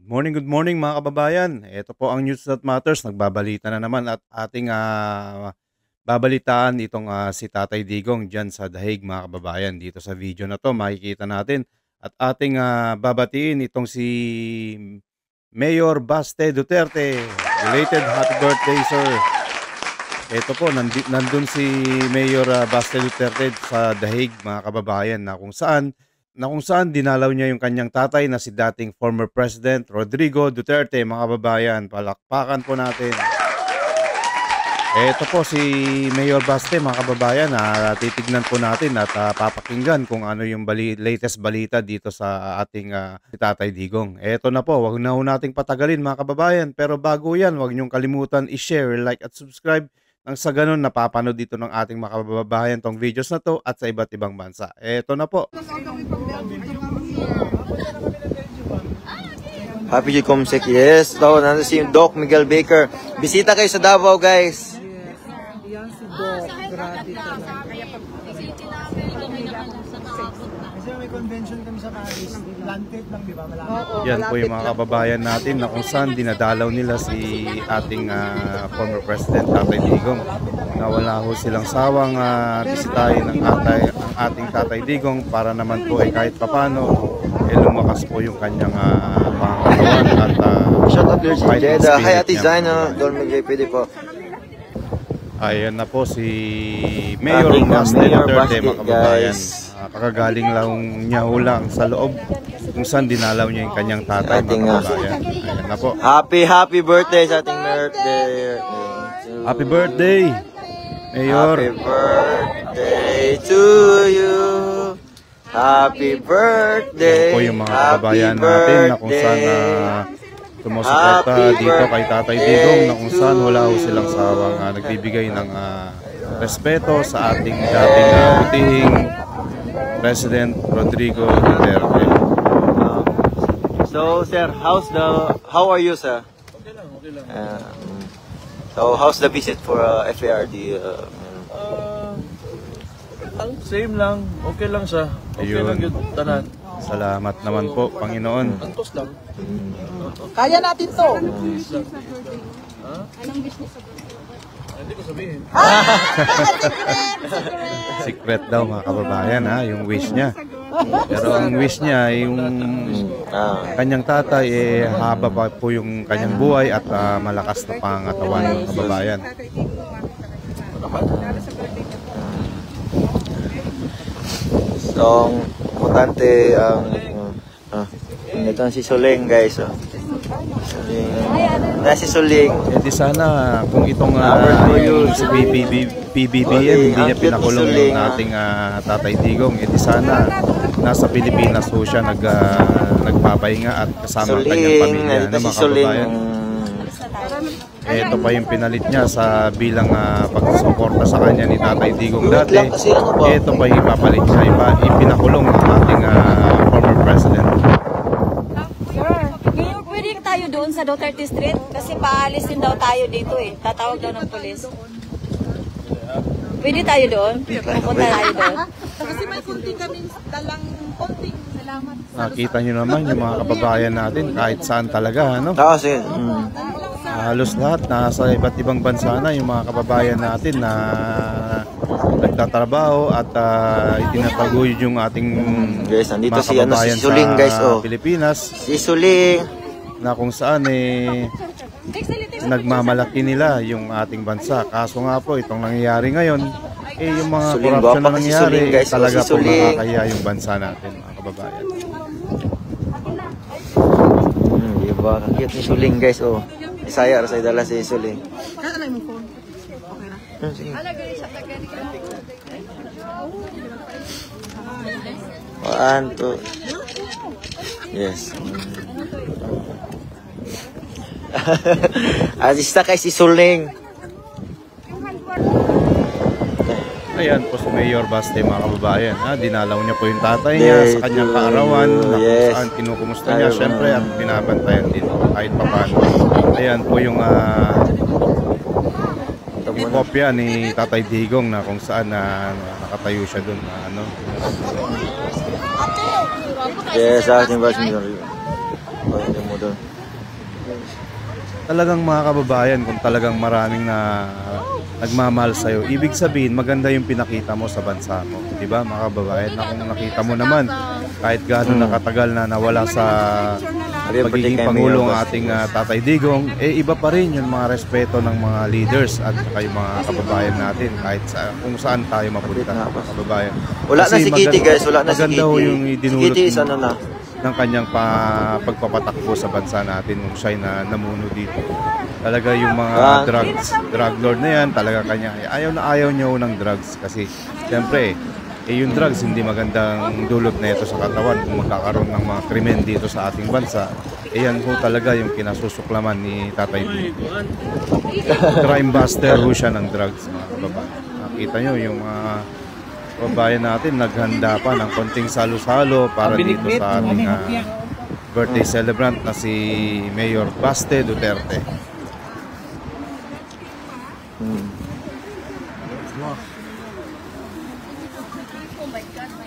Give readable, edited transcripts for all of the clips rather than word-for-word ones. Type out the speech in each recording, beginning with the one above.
Good morning mga kababayan. Ito po ang News That Matters. Nagbabalita na naman at ating babalitaan itong si Tatay Digong dyan sa Dahig mga kababayan. Dito sa video na to makikita natin at ating babatiin itong si Mayor Baste Duterte. Belated happy birthday sir. Ito po, nandun si Mayor Baste Duterte sa Dahig mga kababayan na kung saan dinalaw niya yung kanyang tatay na si dating former President Rodrigo Duterte, mga kababayan. Palakpakan po natin. Ito po si Mayor Baste, mga kababayan. Titignan po natin at papakinggan kung ano yung latest balita dito sa ating si Tatay Digong. Ito na po, wag na ho nating patagalin mga kababayan. Pero bago yan, wag niyong kalimutan i-share, like at subscribe. Nang sa ganun, napapanood dito ng ating mga kababayan tong videos na to at sa iba't ibang bansa. Ito na po. Happy Jumsek, yes. So, nandun si Doc Miguel Baker. Bisita kayo sa Davao, guys. Yan si Doc. Grabe talaga. Kasi may convention kami sa Paris. Landed lang, di ba? Yan po yung mga kababayan natin na kung saan dinadalaw nila si ating former President Tatay Digong. Na wala ho silang sawang bisitahin ang ating Tatay Digong para naman po kahit papano lumakas po yung kanyang pangatawan at shout out there si Jeddah. Hi Ate Zaina. Don Miguel, pwede po. Ayan na po si Mayor Baste Duterte, mga kababayan. Kakagaling lang niya hulang sa loob kung saan dinalaw niya yung kanyang tatay, mga kababayan. Ayan na po. Happy birthday sa ating birthday. Happy birthday, Mayor. Happy birthday to you. Happy birthday. Yan po yung mga kababayan natin na kung saan sumusuporta dito kay Tatay Digong na kung saan wala ho silang sawang nagbibigay ng respeto sa ating dating butihing President Rodrigo Duterte. So sir, how are you sir? Okay lang, okay lang. So how's the visit for FARD? Same lang, okay lang siya. Okay Ayun. lang yung tanan. Salamat naman po, Panginoon. Antos lang. Kaya natin to. Hindi ko sabihin. Secret daw mga kababayan yung wish niya. Pero ang wish niya yung kanyang tatay haba pa po yung kanyang buhay at malakas na pangatawan mga kababayan. So, importante ang ito si Suling guys. Si Suling. Di sana kung itong si PBBM hindi niya pinakulong yung ating Tatay Digong, di sana nasa Pilipinas po siya nagpapahinga at kasama ang kanyang pamilya na mga kababayan. Ito pa yung pinalit niya sa bilang pagsuporta sa kanya ni Tatay Digong dati. Ito pa yung ipapalit niya, ipinakulong ng ating former president. Ngayon pwede tayo doon sa Duterte Street kasi paalisin daw tayo dito tatawag daw ng pulis. Pwede tayo doon? Pupunta tayo doon? Kasi may kunti kami dalang konting salamat. Nakita nyo naman yung mga kababayan natin kahit saan talaga, ano? Kasi Halos lahat nasa iba't ibang bansa na yung mga kababayan natin na nagtatrabaho at itinataguyod yung ating guys, andito mga si kababayan si Suling guys, sa Pilipinas si Suling na kung saan nagmamalaki nila yung ating bansa. Kaso nga po itong nangyayari ngayon yung mga Suling, corruption na si nangyayari Suling, guys, talaga si po Suling. nakakaya yung bansa natin mga kababayan. diba, kakit ni Suling guys, Isaya sa idala si Suling. Kaya alam mo phone. Okay na. Sige. One, two. Yes. Asista kay si Suling. Ayan po si Mayor Baste mga kababayan. Dinalaw niya po yung tatay niya sa kanyang kaarawan na kung saan kinukumusta niya syempre at binabantayan din kahit papaano. Ayan po yung kopya ni Tatay Digong na kung saan nakatayo siya dun Yes, ating version. doon. Talagang mga kababayan, kung talagang maraming na nagmamahal sa'yo, ibig sabihin maganda yung pinakita mo sa bansa mo. Di ba mga kababayan? Na kung nakita mo naman, kahit gaano nakatagal na nawala sa pagiging Pangulo ang ating Tatay Digong, iba pa rin yung mga respeto ng mga leaders at saka yung mga kababayan natin kahit kung saan tayo mapunta mga kababayan. Wala na si Kitty guys, wala na si Maganda Kitty. yung Si idinulot Kitty is ano na. ng kanyang pagpapatakbo sa bansa natin nung siya'y namuno dito. Talaga yung mga drug lord na yan, talaga kanya ayaw niya ng drugs kasi siyempre yung drugs hindi magandang dulot na ito sa katawan kung magkakaroon ng mga krimen dito sa ating bansa. Yan ho talaga yung kinasusuklaman ni Tatay Digong. Crime buster ho siya ng drugs mga kababayan. Nakita nyo yung mga kababayan natin naghanda pa ng konting salo-salo para dito sa ating birthday celebrant na si Mayor Baste Duterte.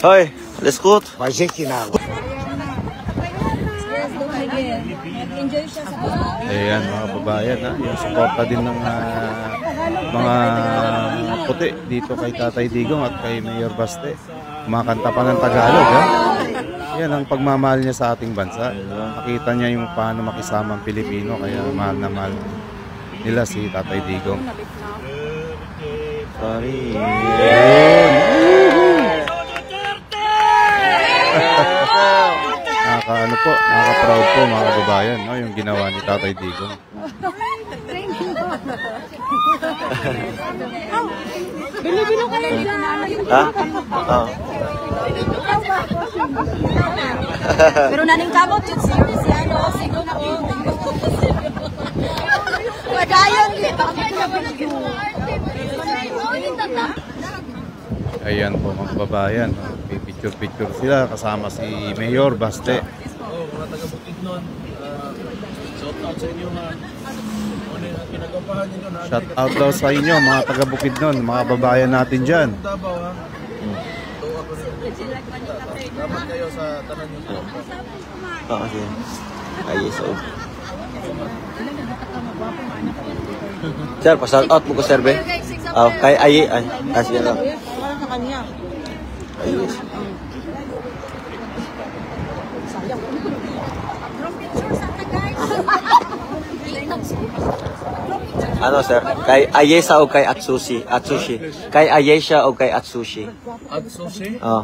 Hoy, let's go. Enjoy siya sa bahay. Ayan mga kababayan, yung suporta din ng mga puti dito kay Tatay Digong at kay Mayor Baste. Kumakanta pa ng Tagalog. Yan ang pagmamahal niya sa ating bansa. Nakita niya yung paano makisama ang Pilipino, kaya mahal na mahal nila si Tatay Digong. Sorry. Nakaka-ano po, nakaka-proud po mga kababayan, no, yung ginawa ni Tatay Digong. Binibino ka lang Ha? Oo. Pero naning kabot yun si ano, siguro na po. Pagayon, Ayan po mga kababayan, picture-picture sila kasama si Mayor Baste. Mga taga-Bukidnon, shout out sa inyo ha. Ano yung pinagampahan nyo na Shout out daw sa inyo mga taga Bukidnon, mga kababayan natin dyan. Davao ha. So ako rin. Dapat kayo sa tanan nyo. Oo, sige. Ayos, oh. Sir, pa-shout out mo ko, sir, be. Kay Ayi. Sige lang. Ayos. Ano, sir? Kay Ayesha o kay Atsushi? Atsushi. Kay Ayesha o kay Atsushi? Atsushi? Oo.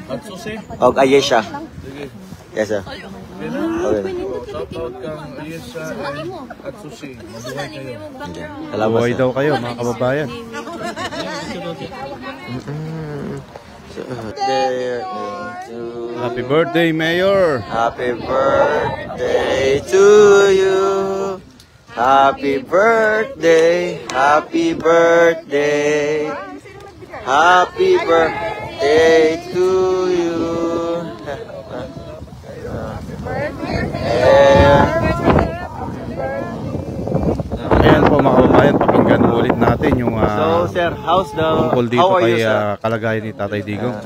Atsushi? O Ayesha. Sige. Yes, sir. Okay. Shout out kang Ayesha and Atsushi. Mabuhay kayo. Salamat, Buhay sir. daw kayo mga kababayan. Happy birthday, Mayor! Happy birthday to you. Happy birthday. Happy birthday. Happy birthday to you. Ayan po mga kababayan, pakinggan mo ulit natin yung So, sir, how's the tungkol dito how are kay you, sir? kalagayan ni Tatay Digong.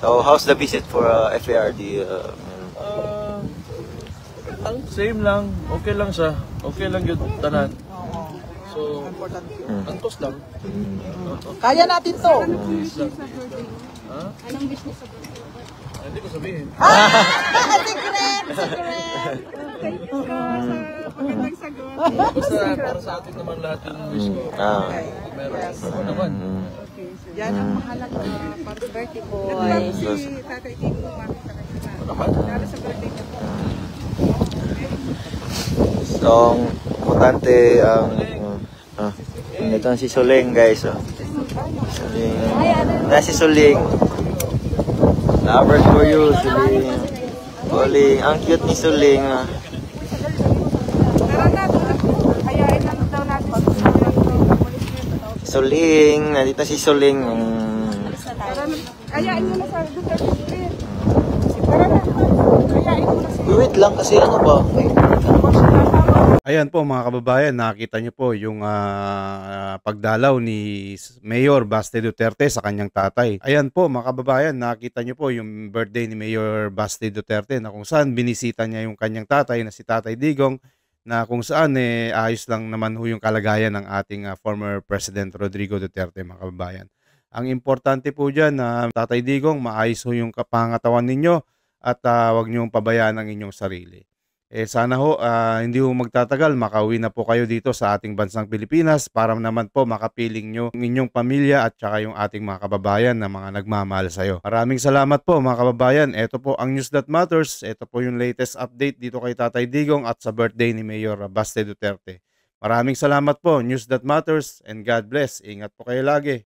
So, how's the visit for FARD? Ang same lang. Okay lang siya. Okay lang yung tanan. So, antos lang. Kaya natin to. Ha? Hindi ko sabihin. Basta para sa atin naman lahat yung wish ko. Meron ako naman. Yan ang mahalaga. Para birthday Boy. si Tatay Digong makita kayo. Lalo sa birthday niya. So, ang importante ang ito si Suling, guys. Suling. Si Suling. Lovers for you, Suling. Suling. Ang cute ni Suling. Tara na. Kayain lang daw natin. Suling. Nandito si Suling. Kayain mo na sa Duterte Street. Tara na. Kayain mo na. Wait lang kasi ano ba? Tama Ayan po mga kababayan, nakita niyo po yung pagdalaw ni Mayor Baste Duterte sa kanyang tatay. Ayan po mga kababayan, nakita niyo po yung birthday ni Mayor Baste Duterte na kung saan binisita niya yung kanyang tatay na si Tatay Digong, na kung saan ayos lang naman ho yung kalagayan ng ating former President Rodrigo Duterte mga kababayan. Ang importante po dyan na Tatay Digong, maayos ho yung kapangatawan ninyo at wag niyong pabayaan ang inyong sarili. Sana ho hindi ho magtatagal, makauwi na po kayo dito sa ating bansang Pilipinas para naman po makapiling nyo ang inyong pamilya at saka yung ating mga kababayan na mga nagmamahal sa'yo. Maraming salamat po mga kababayan. Ito po ang News That Matters. Ito po yung latest update dito kay Tatay Digong at sa birthday ni Mayor Baste Duterte. Maraming salamat po, News That Matters, and God bless. Ingat po kayo lagi.